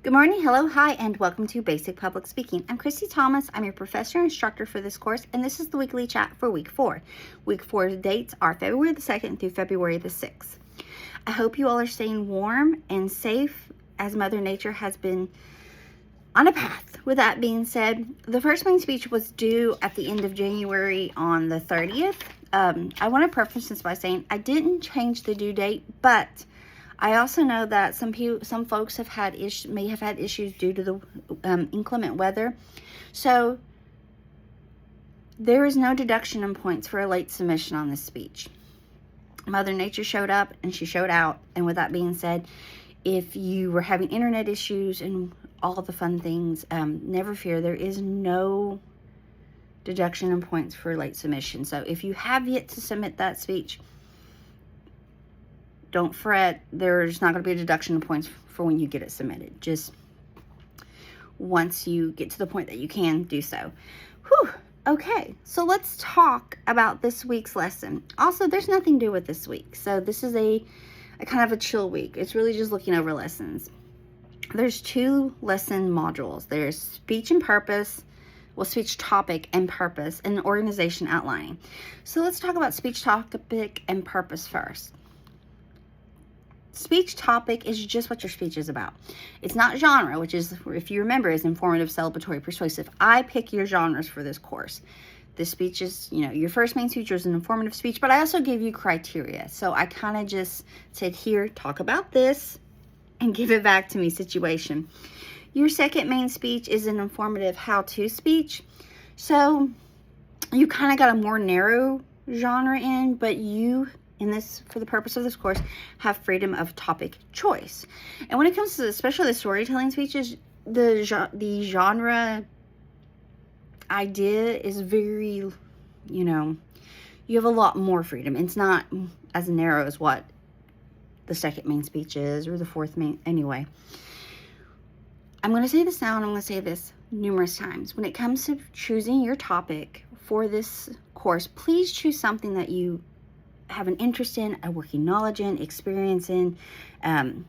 Good morning, hello, hi, and welcome to Basic Public Speaking. I'm Christy Thomas. I'm your professor and instructor for this course, and this is the weekly chat for week 4. Week 4 dates are February the 2nd through February the 6th. I hope you all are staying warm and safe as Mother Nature has been on a path. With that being said, the first main speech was due at the end of January on the 30th. I want to preface this by saying I didn't change the due date, but I also know that some folks may have had issues due to the inclement weather. So there is no deduction in points for a late submission on this speech. Mother Nature showed up and she showed out. And with that being said, if you were having internet issues and all of the fun things, never fear, there is no deduction in points for late submission. So if you have yet to submit that speech, don't fret. There's not going to be a deduction in points for when you get it submitted. Just once you get to the point that you can do so. Whew. Okay, so let's talk about this week's lesson. Also, there's nothing due with this week. So this is a kind of a chill week. It's really just looking over lessons. There's 2 lesson modules. There's speech and purpose, speech topic and purpose, and organization outlining. So let's talk about speech topic and purpose first. Speech topic is just what your speech is about. It's not genre, which is, if you remember, is informative, celebratory, persuasive. I pick your genres for this course. This speech is, your first main speech is an informative speech, but I also gave you criteria. So I kind of just said, here, talk about this and give it back to me situation. Your second main speech is an informative how-to speech. So you kind of got a more narrow genre in, but you, for the purpose of this course, have freedom of topic choice. And when it comes to especially the storytelling speeches, the genre idea is very, you have a lot more freedom. It's not as narrow as what the second main speech is or the fourth main. Anyway, I'm going to say this now and I'm going to say this numerous times. When it comes to choosing your topic for this course, please choose something that you have an interest in, a working knowledge in, experience in, an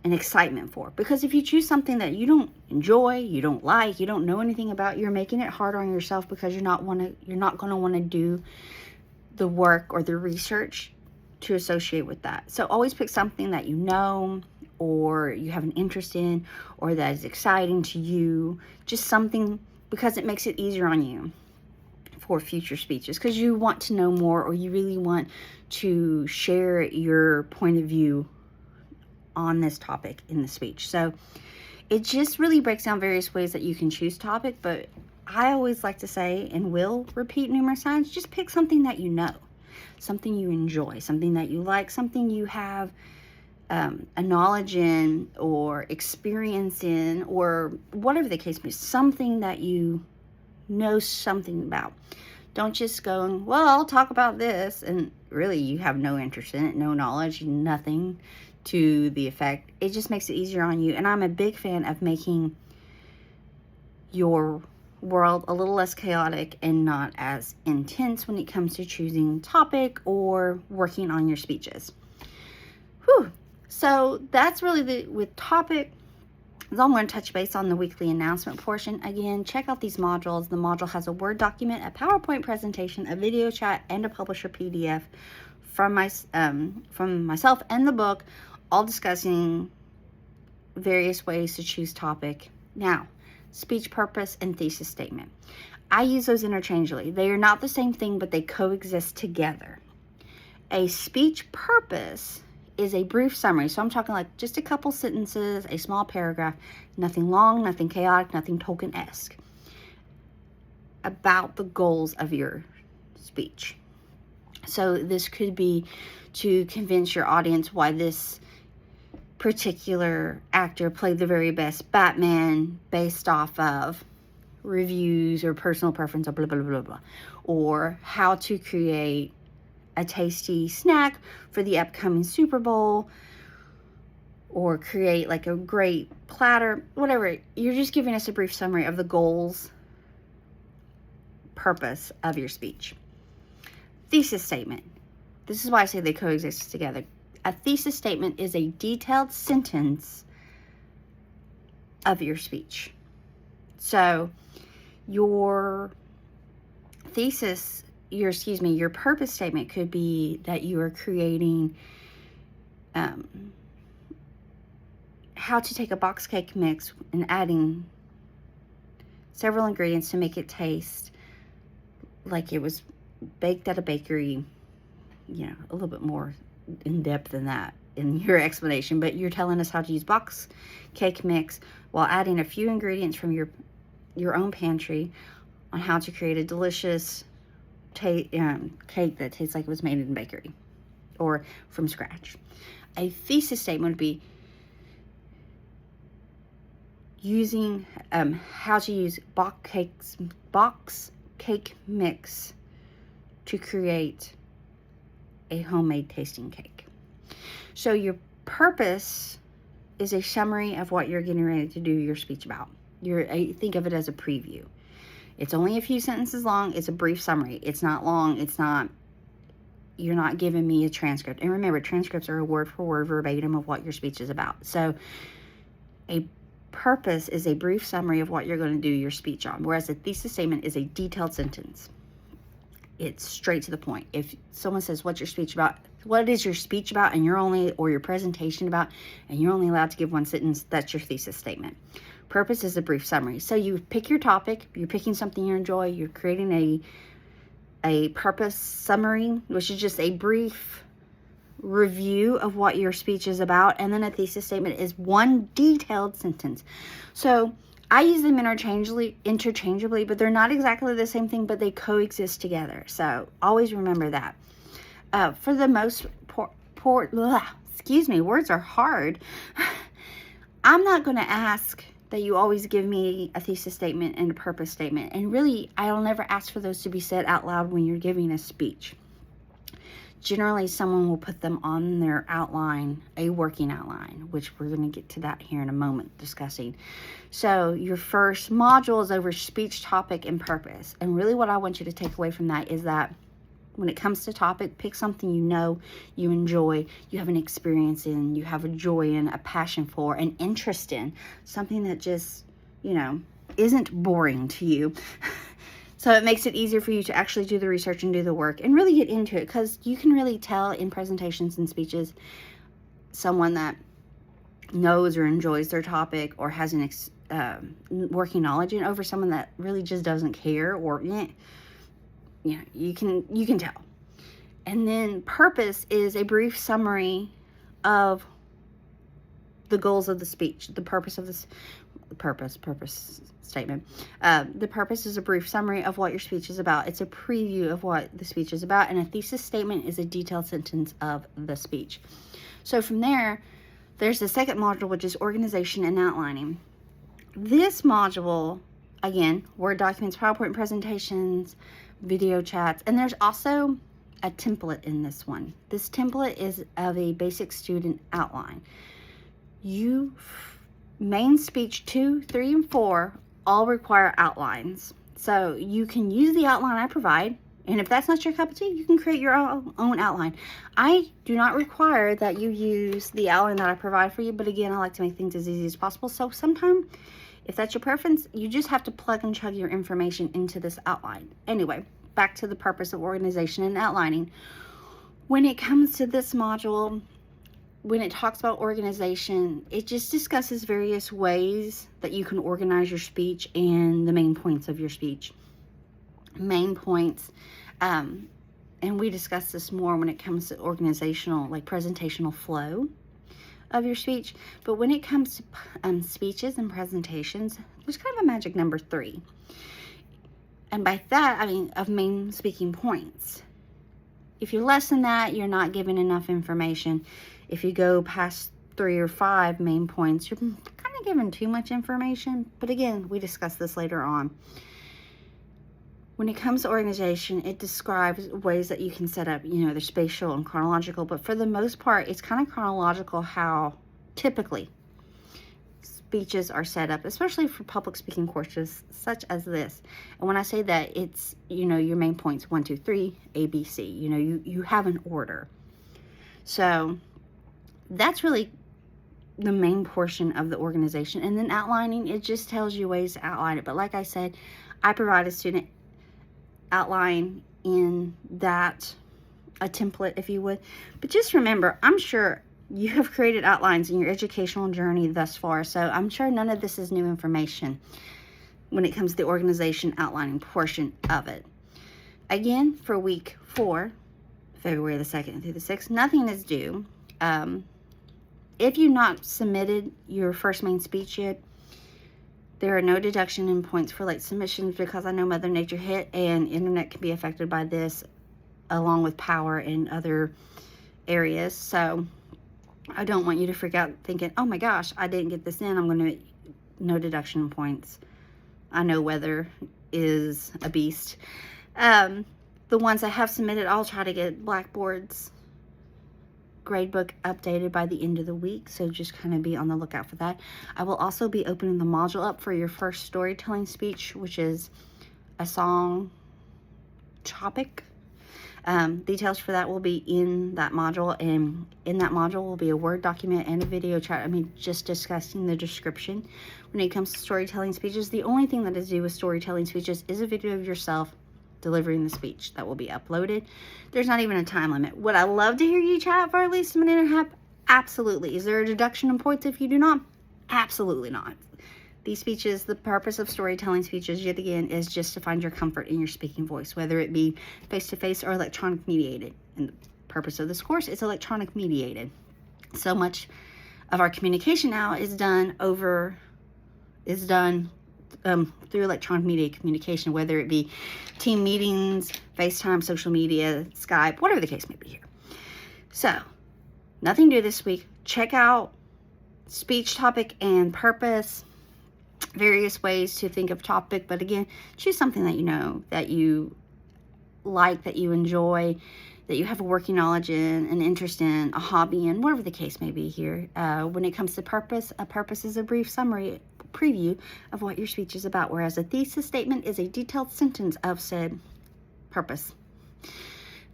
excitement for. Because if you choose something that you don't enjoy, you don't like, you don't know anything about, you're making it harder on yourself because you're not going to want to do the work or the research to associate with that. So always pick something that you know or you have an interest in or that is exciting to you. Just something, because it makes it easier on you for future speeches, because you want to know more or you really want to share your point of view on this topic in the speech. So it just really breaks down various ways that you can choose topic, but I always like to say, and will repeat numerous times, just pick something that you know, something you enjoy, something that you like, something you have a knowledge in or experience in, or whatever the case may be, something that you know something about. Don't just go, well, I'll talk about this, and really you have no interest in it, no knowledge, nothing to the effect. It just makes it easier on you. And I'm a big fan of making your world a little less chaotic and not as intense when it comes to choosing topic or working on your speeches. Whew. So that's really with topic. So I'm going to touch base on the weekly announcement portion. Again, check out these modules. The module has a Word document, a PowerPoint presentation, a video chat, and a publisher PDF from myself and the book, all discussing various ways to choose topic. Now, speech purpose and thesis statement. I use those interchangeably. They are not the same thing, but they coexist together. A speech purpose is a brief summary. So I'm talking like just a couple sentences, a small paragraph, nothing long, nothing chaotic, nothing Tolkien-esque, about the goals of your speech. So this could be to convince your audience why this particular actor played the very best Batman based off of reviews or personal preference or blah, blah, blah, blah. Or how to create a tasty snack for the upcoming Super Bowl, or create like a great platter, whatever. You're just giving us a brief summary of the goals, purpose of your speech. Thesis statement. This is why I say they coexist together. A thesis statement is a detailed sentence of your speech. So your thesis, your purpose statement could be that you are creating how to take a box cake mix and adding several ingredients to make it taste like it was baked at a bakery, a little bit more in depth than that in your explanation, but you're telling us how to use box cake mix while adding a few ingredients from your own pantry on how to create a delicious cake that tastes like it was made in a bakery or from scratch. A thesis statement would be using how to use box cake mix to create a homemade tasting cake. So your purpose is a summary of what you're getting ready to do your speech about. Think of it as a preview. It's only a few sentences long. It's a brief summary. It's not long. You're not giving me a transcript. And remember, transcripts are a word for word verbatim of what your speech is about. So a purpose is a brief summary of what you're going to do your speech on, whereas a thesis statement is a detailed sentence. It's straight to the point. If someone says, what's your speech about? What is your speech about? And or your presentation about, and you're only allowed to give one sentence, that's your thesis statement. Purpose is a brief summary. So you pick your topic, you're picking something you enjoy, you're creating a purpose summary, which is just a brief review of what your speech is about, and then a thesis statement is one detailed sentence. So I use them interchangeably, but they're not exactly the same thing, but they coexist together. So always remember that. For the most words are hard. I'm not going to ask that you always give me a thesis statement and a purpose statement. And really, I'll never ask for those to be said out loud when you're giving a speech. Generally, someone will put them on their outline, a working outline, which we're going to get to that here in a moment discussing. So your first module is over speech, topic, and purpose. And really what I want you to take away from that is that when it comes to topic, pick something you enjoy, you have an experience in, you have a joy in, a passion for, an interest in, something that just, isn't boring to you. So it makes it easier for you to actually do the research and do the work and really get into it, because you can really tell in presentations and speeches someone that knows or enjoys their topic or has an working knowledge in over someone that really just doesn't care, or you can tell. And then purpose is a brief summary of the goals of the speech, the purpose of this purpose statement. The purpose is a brief summary of what your speech is about. It's a preview of what the speech is about, and a thesis statement is a detailed sentence of the speech. So from there's the second module, which is organization and outlining. This module, again, Word documents, PowerPoint presentations, video chats, and there's also a template in this one. This template is of a basic student outline. Main speech 2, 3, and 4 all require outlines. So you can use the outline I provide, and if that's not your cup of tea, you can create your own outline. I do not require that you use the outline that I provide for you, but again, I like to make things as easy as possible. So sometimes, if that's your preference, you just have to plug and chug your information into this outline. Anyway, back to the purpose of organization and outlining. When it comes to this module, when it talks about organization, it just discusses various ways that you can organize your speech and the main points of your speech. Main points, and we discuss this more when it comes to organizational, like presentational flow of your speech. But when it comes to speeches and presentations, there's kind of a magic number 3. And by that, I mean of main speaking points. If you're less than that, you're not giving enough information. If you go past 3 or 5 main points, you're kind of giving too much information. But again, we discuss this later on. When it comes to organization, it describes ways that you can set up, they're spatial and chronological. But for the most part, it's kind of chronological how typically speeches are set up, especially for public speaking courses such as this. And when I say that, it's, your main points 1, 2, 3, A, B, C. You have an order. So that's really the main portion of the organization. And then outlining, it just tells you ways to outline it. But like I said, I provide a student outline in that, a template, if you would. But just remember, I'm sure you have created outlines in your educational journey thus far, so I'm sure none of this is new information when it comes to the organization outlining portion of it. Again, for week 4, February the 2nd through the 6th, nothing is due. If you've not submitted your first main speech yet, there are no deduction in points for late submissions, because I know Mother Nature hit and internet can be affected by this, along with power in other areas. So I don't want you to freak out thinking, oh my gosh, I didn't get this in, I'm going to, no deduction in points. I know weather is a beast. The ones I have submitted, I'll try to get Blackboard's gradebook updated by the end of the week, so just kind of be on the lookout for that. I will also be opening the module up for your first storytelling speech, which is a song topic. Details for that will be in that module, and in that module will be a Word document and a video chat. I mean, just discussing the description. When it comes to storytelling speeches, the only thing that is due with storytelling speeches is a video of yourself delivering the speech that will be uploaded. There's not even a time limit. Would I love to hear you chat for at least a minute and a half? Absolutely. Is there a deduction in points if you do not? Absolutely not. These speeches, the purpose of storytelling speeches, yet again, is just to find your comfort in your speaking voice, whether it be face-to-face or electronic mediated. And the purpose of this course is electronic mediated. So much of our communication now is done through electronic media communication, whether it be team meetings, FaceTime, social media, Skype, whatever the case may be here. So, nothing due this week. Check out speech topic and purpose, various ways to think of topic, but again, choose something that you know, that you like, that you enjoy, that you have a working knowledge in, an interest in, a hobby in, whatever the case may be here. When it comes to purpose, a purpose is a brief summary, preview of what your speech is about, whereas a thesis statement is a detailed sentence of said purpose.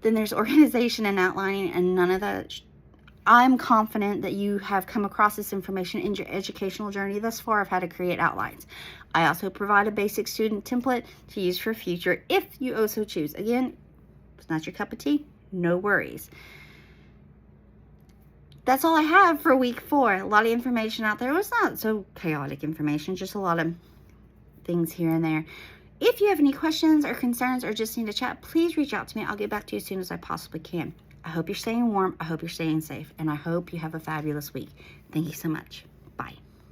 Then there's organization and outlining, and none of that. I'm confident that you have come across this information in your educational journey thus far of how to create outlines. I also provide a basic student template to use for future if you also choose. Again, if it's not your cup of tea, no worries. That's all I have for week 4. A lot of information out there. It was not so chaotic information, just a lot of things here and there. If you have any questions or concerns or just need to chat, please reach out to me. I'll get back to you as soon as I possibly can. I hope you're staying warm. I hope you're staying safe. And I hope you have a fabulous week. Thank you so much. Bye.